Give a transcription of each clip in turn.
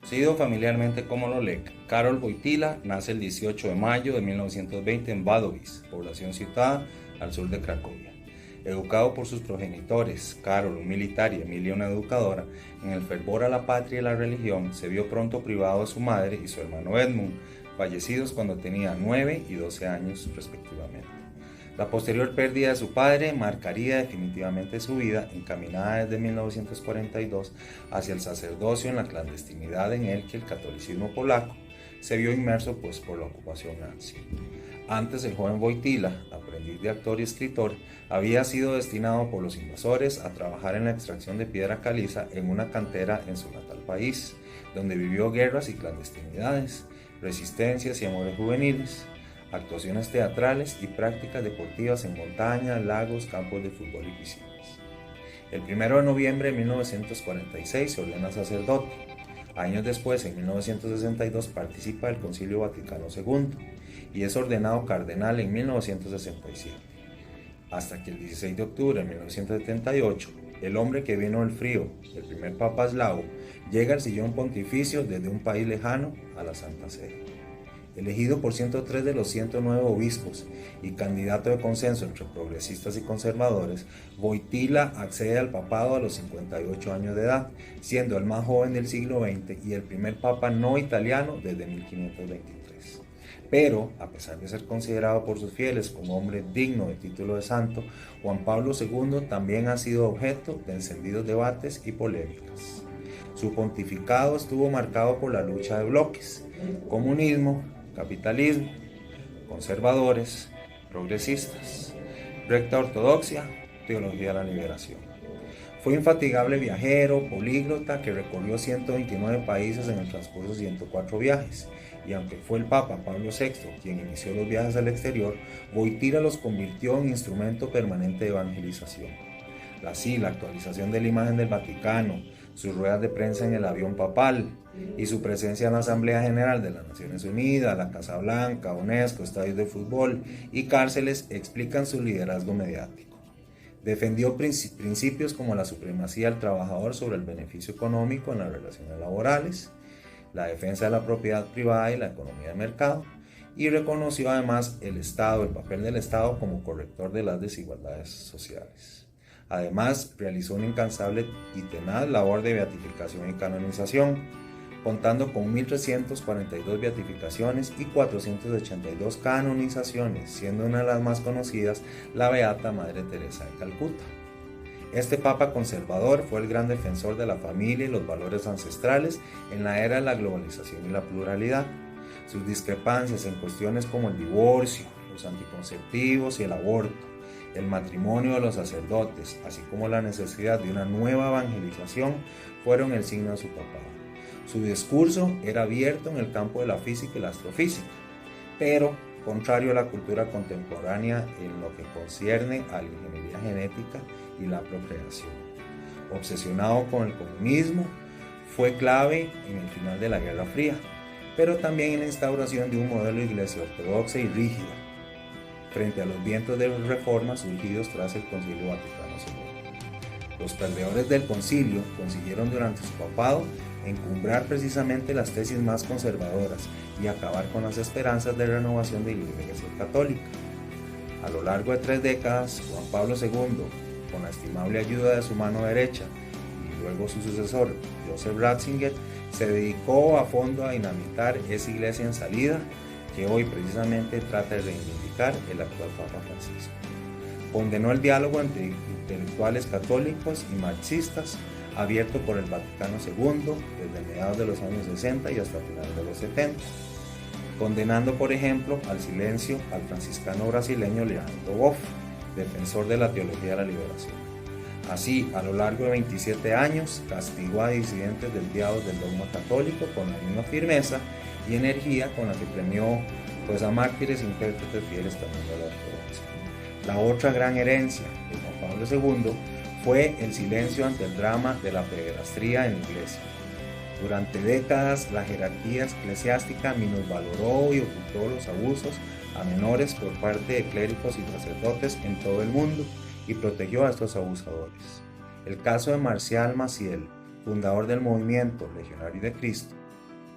Conocido familiarmente como Lolek, Karol Wojtyła nace el 18 de mayo de 1920 en Wadowice, población situada al sur de Cracovia. Educado por sus progenitores, Karol, un militar, y Emilia, una educadora, en el fervor a la patria y la religión, se vio pronto privado de su madre y su hermano Edmund, fallecidos cuando tenía 9 y 12 años respectivamente. La posterior pérdida de su padre marcaría definitivamente su vida, encaminada desde 1942 hacia el sacerdocio en la clandestinidad en el que el catolicismo polaco se vio inmerso por la ocupación nazi. Antes, el joven Wojtyła, aprendiz de actor y escritor, había sido destinado por los invasores a trabajar en la extracción de piedra caliza en una cantera en su natal país, donde vivió guerras y clandestinidades, resistencias y amores juveniles, actuaciones teatrales y prácticas deportivas en montañas, lagos, campos de fútbol y piscinas. El 1 de noviembre de 1946 se ordena sacerdote. Años después, en 1962, participa del Concilio Vaticano II y es ordenado cardenal en 1967. Hasta que el 16 de octubre de 1978, el hombre que vino del frío, el primer papa eslavo, llega al sillón pontificio desde un país lejano a la Santa Sede. Elegido por 103 de los 109 obispos y candidato de consenso entre progresistas y conservadores, Wojtyła accede al papado a los 58 años de edad, siendo el más joven del siglo XX y el primer papa no italiano desde 1523. Pero, a pesar de ser considerado por sus fieles como hombre digno de título de santo, Juan Pablo II también ha sido objeto de encendidos debates y polémicas. Su pontificado estuvo marcado por la lucha de bloques: comunismo, capitalismo, conservadores, progresistas, recta ortodoxia, teología de la liberación. Fue infatigable viajero, políglota, que recorrió 129 países en el transcurso de 104 viajes, y aunque fue el Papa Pablo VI quien inició los viajes al exterior, Wojtyła los convirtió en instrumento permanente de evangelización. Así, la actualización de la imagen del Vaticano, sus ruedas de prensa en el avión papal y su presencia en la Asamblea General de las Naciones Unidas, la Casa Blanca, UNESCO, estadios de fútbol y cárceles explican su liderazgo mediático. Defendió principios como la supremacía del trabajador sobre el beneficio económico en las relaciones laborales, la defensa de la propiedad privada y la economía de mercado, y reconoció además el papel del Estado como corrector de las desigualdades sociales. Además, realizó una incansable y tenaz labor de beatificación y canonización, contando con 1.342 beatificaciones y 482 canonizaciones, siendo una de las más conocidas la Beata Madre Teresa de Calcuta. Este papa conservador fue el gran defensor de la familia y los valores ancestrales en la era de la globalización y la pluralidad. Sus discrepancias en cuestiones como el divorcio, los anticonceptivos y el aborto, el matrimonio de los sacerdotes, así como la necesidad de una nueva evangelización, fueron el signo de su papado. Su discurso era abierto en el campo de la física y la astrofísica, pero contrario a la cultura contemporánea en lo que concierne a la ingeniería genética y la procreación. Obsesionado con el comunismo, fue clave en el final de la Guerra Fría, pero también en la instauración de un modelo de iglesia ortodoxa y rígida, frente a los vientos de reforma surgidos tras el Concilio Vaticano II. Los perdedores del concilio consiguieron durante su papado encumbrar precisamente las tesis más conservadoras y acabar con las esperanzas de renovación de la Iglesia Católica. A lo largo de 3 décadas, Juan Pablo II, con la estimable ayuda de su mano derecha y luego su sucesor, Joseph Ratzinger, se dedicó a fondo a dinamitar esa iglesia en salida que hoy precisamente trata de reivindicar el actual Papa Francisco. Condenó el diálogo entre intelectuales católicos y marxistas abierto por el Vaticano II desde mediados de los años 60 y hasta finales de los 70, condenando por ejemplo al silencio al franciscano brasileño Leandro Boff, defensor de la teología de la liberación. Así, a lo largo de 27 años, castigó a disidentes desviados del dogma católico con la misma firmeza y energía con la que premió a mártires e intérpretes fieles también de la ortodoxia. La otra gran herencia de Juan Pablo II fue el silencio ante el drama de la pederastría en la iglesia. Durante décadas, la jerarquía eclesiástica minusvaloró y ocultó los abusos a menores por parte de clérigos y sacerdotes en todo el mundo y protegió a estos abusadores. El caso de Marcial Maciel, fundador del movimiento Legionario de Cristo,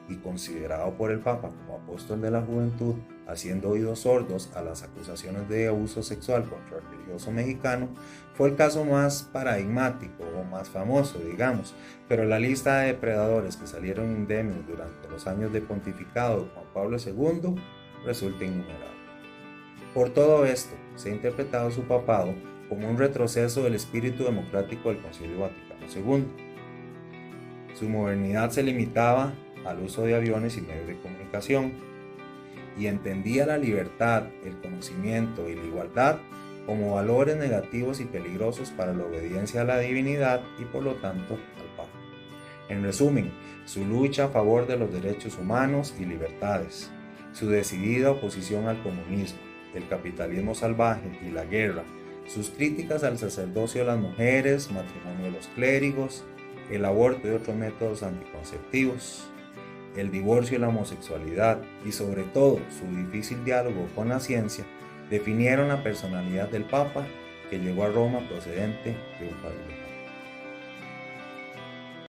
y considerado por el Papa como apóstol de la juventud, haciendo oídos sordos a las acusaciones de abuso sexual contra el religioso mexicano, fue el caso más paradigmático o más famoso, digamos, pero la lista de depredadores que salieron indemnes durante los años de pontificado de Juan Pablo II resulta innumerable. Por todo esto, se ha interpretado su papado como un retroceso del espíritu democrático del Concilio Vaticano II. Su modernidad se limitaba al uso de aviones y medios de comunicación, y entendía la libertad, el conocimiento y la igualdad como valores negativos y peligrosos para la obediencia a la divinidad y por lo tanto al Papa. En resumen, su lucha a favor de los derechos humanos y libertades, su decidida oposición al comunismo, el capitalismo salvaje y la guerra, sus críticas al sacerdocio de las mujeres, matrimonio de los clérigos, el aborto y otros métodos anticonceptivos, el divorcio y la homosexualidad y sobre todo su difícil diálogo con la ciencia definieron la personalidad del Papa que llegó a Roma procedente de un país lejano.